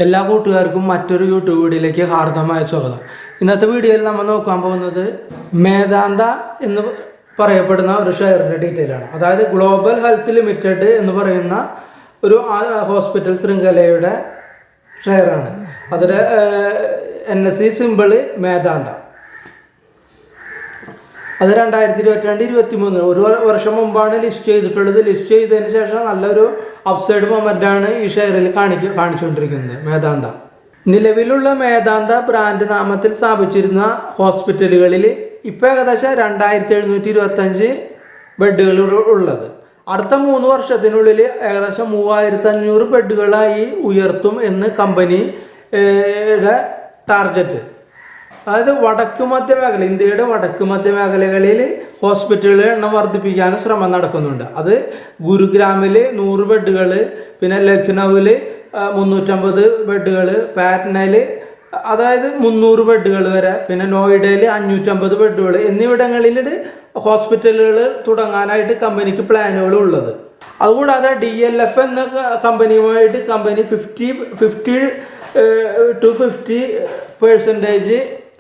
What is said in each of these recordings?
എല്ലാ കൂട്ടുകാർക്കും മറ്റൊരു യൂട്യൂബ് വീഡിയോയിലേക്ക് ഹാർദമായ സ്വാഗതം. ഇന്നത്തെ വീഡിയോയിൽ നമ്മൾ നോക്കാൻ പോകുന്നത് മേദാന്ത എന്ന് പറയപ്പെടുന്ന ഒരു ഷെയറിൻ്റെ ഡീറ്റെയിൽ ആണ്. അതായത് ഗ്ലോബൽ ഹെൽത്ത് ലിമിറ്റഡ് എന്ന് പറയുന്ന ഒരു ഹോസ്പിറ്റൽ ശൃംഖലയുടെ ഷെയറാണ്. അതിലെ NSE സിമ്പിള് മേദാന്ത. അത് 2022-23 ഒരു വർഷം മുമ്പാണ് ലിസ്റ്റ് ചെയ്തിട്ടുള്ളത്. ലിസ്റ്റ് ചെയ്തതിന് ശേഷം നല്ലൊരു അപ്സൈഡ് മൊമെൻ്റാണ് ഈ ഷെയറിൽ കാണിച്ചുകൊണ്ടിരിക്കുന്നത് മേദാന്ത. നിലവിലുള്ള മേദാന്ത ബ്രാൻഡ് നാമത്തിൽ സ്ഥാപിച്ചിരുന്ന ഹോസ്പിറ്റലുകളിൽ ഇപ്പോൾ ഏകദേശം 2725 ബെഡുകൾ ഉള്ളത്. അടുത്ത 3 വർഷത്തിനുള്ളിൽ ഏകദേശം 3500 ബെഡുകളായി ഉയർത്തും എന്ന് കമ്പനിയുടെ ടാർഗറ്റ്. അതായത് വടക്ക് മധ്യ മേഖല, ഇന്ത്യയുടെ വടക്ക് മധ്യ മേഖലകളിൽ ഹോസ്പിറ്റലുകളുടെ എണ്ണം വർദ്ധിപ്പിക്കാൻ ശ്രമം നടക്കുന്നുണ്ട്. അത് ഗുരുഗ്രാമിൽ 100 ബെഡുകൾ, പിന്നെ ലക്നൌവിൽ 350 ബെഡുകൾ, പാറ്റ്നയിൽ അതായത് 300 ബെഡുകൾ വരെ, പിന്നെ നോയിഡയിൽ 550 ബെഡുകൾ എന്നിവിടങ്ങളിൽ ഹോസ്പിറ്റലുകൾ തുടങ്ങാനായിട്ട് കമ്പനിക്ക് പ്ലാനുകൾ ഉള്ളത്. അതുകൂടാതെ DLF എന്ന കമ്പനിയുമായിട്ട് കമ്പനി 50%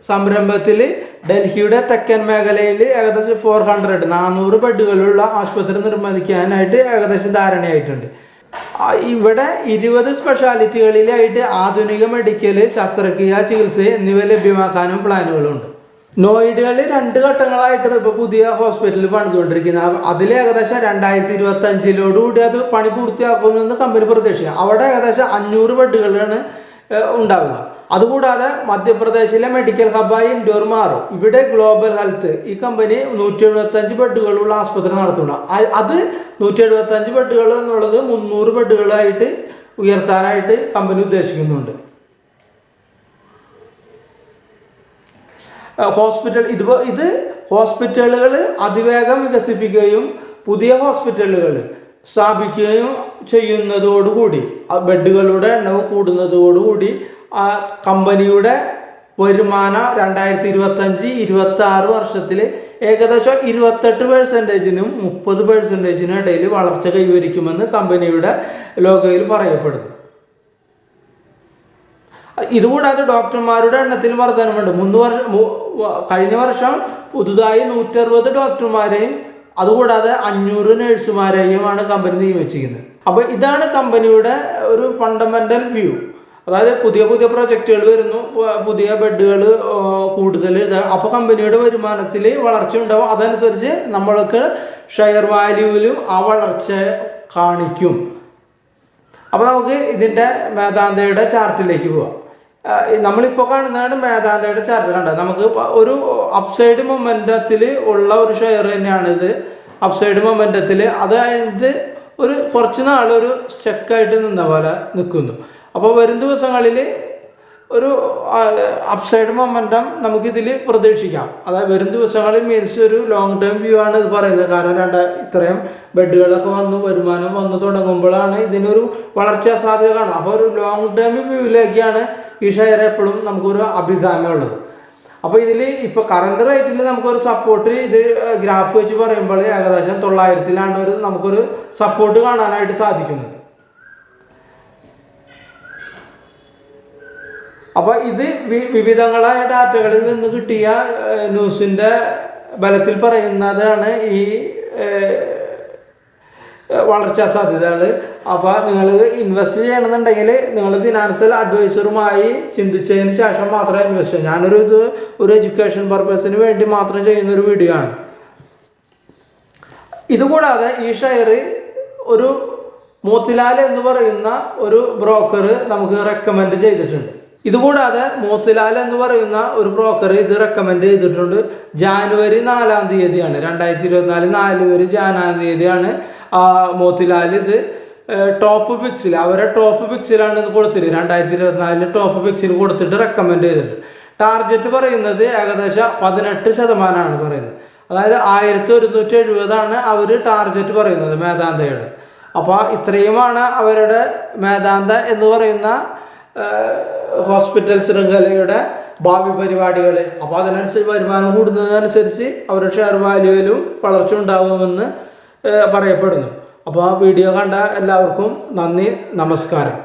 സംരംഭത്തിൽ ഡൽഹിയുടെ തെക്കൻ മേഖലയിൽ ഏകദേശം 400 ബെഡുകളുള്ള ആശുപത്രി നിർമ്മിക്കാനായിട്ട് ഏകദേശം ധാരണയായിട്ടുണ്ട്. ഇവിടെ 20 സ്പെഷ്യാലിറ്റികളിലായിട്ട് ആധുനിക മെഡിക്കൽ, ശസ്ത്രക്രിയ, ചികിത്സ എന്നിവ ലഭ്യമാക്കാനും പ്ലാനുകളുണ്ട്. നോയിഡയിൽ 2 ഘട്ടങ്ങളായിട്ട് ഇപ്പോൾ പുതിയ ഹോസ്പിറ്റൽ പണിതുകൊണ്ടിരിക്കുന്നത്. അതിൽ ഏകദേശം 2025 അത് പണി പൂർത്തിയാക്കുമെന്ന് കമ്പനി പ്രതീക്ഷിക്കുക. അവിടെ ഏകദേശം 500 ബെഡുകളാണ് ഉണ്ടാവുക. അതുകൂടാതെ മധ്യപ്രദേശിലെ മെഡിക്കൽ ഹബായി ഇൻഡോർ മാറും. ഇവിടെ ഗ്ലോബൽ ഹെൽത്ത് ഈ കമ്പനി 175 ബെഡുകളുള്ള ആസ്പത്രി നടത്തുന്നുണ്ട്. അത് 175 ബെഡുകൾ എന്നുള്ളത് 300 ബെഡുകളായിട്ട് ഉയർത്താനായിട്ട് കമ്പനി ഉദ്ദേശിക്കുന്നുണ്ട്. ഇത് ഹോസ്പിറ്റലുകൾ അതിവേഗം വികസിപ്പിക്കുകയും പുതിയ ഹോസ്പിറ്റലുകൾ സ്ഥാപിക്കുകയും ചെയ്യുന്നതോടുകൂടി, ബെഡുകളുടെ എണ്ണവും കൂടുന്നതോടുകൂടി കമ്പനിയുടെ വരുമാനം 2025-26 വർഷത്തിൽ ഏകദേശം 28%-നും 30%-നും ഇടയിൽ വളർച്ച കൈവരിക്കുമെന്ന് കമ്പനിയുടെ ലോഗോയിൽ പറയപ്പെടുന്നു. ഇതുകൂടാതെ ഡോക്ടർമാരുടെ എണ്ണത്തിൽ വർധനമുണ്ട്. കഴിഞ്ഞ വർഷം പുതുതായി 160 ഡോക്ടർമാരെയും അതുകൂടാതെ 500 നഴ്സുമാരെയുമാണ് കമ്പനി നിയമിച്ചിരിക്കുന്നത്. അപ്പോൾ ഇതാണ് കമ്പനിയുടെ ഒരു ഫണ്ടമെന്റൽ വ്യൂ. അതായത് പുതിയ പ്രൊജക്റ്റുകൾ വരുന്നു, പുതിയ ബെഡുകൾ കൂടുതൽ. അപ്പോൾ കമ്പനിയുടെ വരുമാനത്തിൽ വളർച്ച ഉണ്ടാവും. അതനുസരിച്ച് നമ്മൾക്ക് ഷെയർ വാല്യൂവിലും ആ വളർച്ച കാണിക്കും. അപ്പോൾ നമുക്ക് ഇതിൻ്റെ മേദാന്തയുടെ ചാർട്ടിലേക്ക് പോവാം. നമ്മളിപ്പോൾ കാണുന്നതാണ് മേദാന്തയുടെ ചാർട്ട്. കണ്ടത് നമുക്ക് ഒരു അപ്സൈഡ് മൊമെൻറ്റത്തിൽ ഉള്ള ഒരു ഷെയർ തന്നെയാണ് ഇത്. അപ്സൈഡ് മൊമെൻറ്റത്തിൽ അതായത് കുറച്ച് നാൾ ഒരു സ്റ്റക്കായിട്ട് നിന്ന പോലെ നിൽക്കുന്നു. അപ്പോൾ വരും ദിവസങ്ങളിൽ ഒരു അപ്സൈഡ് മൊമെൻറ്റം നമുക്കിതിൽ പ്രതീക്ഷിക്കാം. അതായത് വരും ദിവസങ്ങളിൽ മീൻസ് ഒരു ലോങ് ടേം വ്യൂ ആണ് ഇത് പറയുന്നത്. കാരണം ഇത്രയും ബെഡുകളൊക്കെ വരുമാനം വന്നു തുടങ്ങുമ്പോഴാണ് ഇതിനൊരു വളർച്ചാ സാധ്യത കാണുന്നത്. അപ്പോൾ ഒരു ലോങ് ടേം വ്യൂവിലേക്കാണ് ഈ ഷെയർ എപ്പോഴും നമുക്കൊരു അഭികാമ്യമുള്ളത്. അപ്പോൾ ഇതിൽ ഇപ്പോൾ കറണ്ട് റേറ്റിൽ നമുക്കൊരു സപ്പോർട്ട്, ഇത് ഗ്രാഫ് വെച്ച് പറയുമ്പോൾ ഏകദേശം 900-ലാണ് നമുക്കൊരു സപ്പോർട്ട് കാണാനായിട്ട് സാധിക്കുന്നത്. അപ്പോൾ ഇത് വിവിധങ്ങളായ ഡാറ്റകളിൽ നിന്ന് കിട്ടിയ ന്യൂസിൻ്റെ ബലത്തിൽ പറയുന്നതാണ് ഈ വളർച്ചാ സാധ്യതകൾ. അപ്പോൾ നിങ്ങൾ ഇൻവെസ്റ്റ് ചെയ്യണമെന്നുണ്ടെങ്കിൽ നിങ്ങൾ ഫിനാൻഷ്യൽ അഡ്വൈസറുമായി ചിന്തിച്ചതിന് ശേഷം മാത്രമേ ഇൻവെസ്റ്റ് ചെയ്യൂ. ഞാനൊരു എഡ്യൂക്കേഷൻ പർപ്പസിന് വേണ്ടി മാത്രം ചെയ്യുന്നൊരു വീഡിയോ ആണ്. ഇതുകൂടാതെ ഈ ഷെയർ ഒരു മോത്തിലാൽ എന്ന് പറയുന്ന ഒരു ബ്രോക്കർ നമുക്ക് റെക്കമെൻഡ് ചെയ്തിട്ടുണ്ട്. ഇതുകൂടാതെ മോത്തിലാൽ എന്ന് പറയുന്ന ഒരു ബ്രോക്കർ ഇത് റെക്കമെൻഡ് ചെയ്തിട്ടുണ്ട്. ജാനുവരി 4-ാം തീയതിയാണ്, 2024 ജാനുവരി 4-ാം തീയതിയാണ് മോത്തിലാൽ ഇത് ടോപ്പ് പിക്സിൽ, അവരെ ടോപ്പ് പിക്സിലാണ് ഇത് കൊടുത്തിട്ട് 2024 ടോപ്പ് പിക്സിൽ കൊടുത്തിട്ട് റെക്കമെൻഡ് ചെയ്തിട്ടുണ്ട്. ടാർഗറ്റ് പറയുന്നത് ഏകദേശം 18% പറയുന്നത്. അതായത് 1170 അവർ ടാർഗറ്റ് പറയുന്നത് മേദാന്തയുടെ. അപ്പോൾ ഇത്രയുമാണ് അവരുടെ മേദാന്ത എന്ന് പറയുന്ന ഹോസ്പിറ്റൽ ശൃംഖലയുടെ ഭാവി പരിപാടികൾ. അപ്പോൾ അതിനനുസരിച്ച് വരുമാനം കൂടുന്നതനുസരിച്ച് അവരുടെ ഷെയർ വാല്യൂവിലും വളർച്ച ഉണ്ടാകുമെന്ന് പറയപ്പെടുന്നു. അപ്പോൾ ആ വീഡിയോ കണ്ട എല്ലാവർക്കും നന്ദി, നമസ്കാരം.